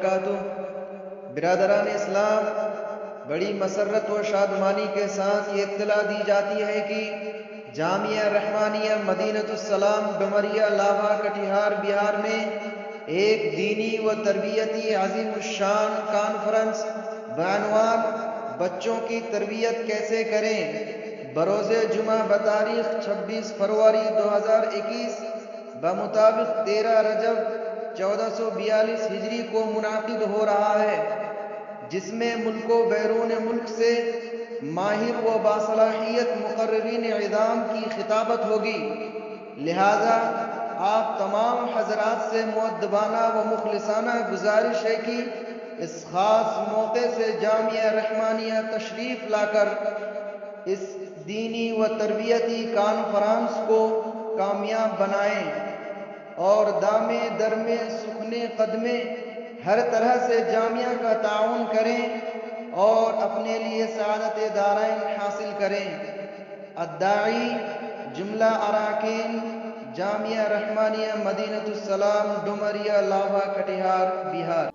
وبرکاتہ۔ برادران اسلام، بڑی مسرت و شادمانی کے ساتھ یہ اطلاع دی جاتی ہے کہ جامعہ رحمانیہ مدینۃ السلام ڈومریا لاوا کٹیہار بہار میں ایک دینی و تربیتی عظیم الشان کانفرنس بعنوان بچوں کی تربیت کیسے کریں بروز جمعہ بتاریخ 26 فروری 2021 بمطابق 13 رجب 1442 ہجری کو منعقد ہو رہا ہے، جس میں ملک و بیرون ملک سے ماہر و باصلاحیت مقررین اعظام کی خطابت ہوگی۔ لہذا آپ تمام حضرات سے مؤدبانہ و مخلصانہ گزارش ہے کہ اس خاص موقع سے جامعہ رحمانیہ تشریف لا کر اس دینی و تربیتی کانفرنس کو کامیاب بنائیں اور دامے درمے سکھنے قدمے ہر طرح سے جامعہ کا تعاون کریں اور اپنے لیے سعادت دارین حاصل کریں۔ الداعی جملہ اراکین جامعہ رحمانیہ مدینۃ السلام ڈومریا لاوا کٹیہار بہار۔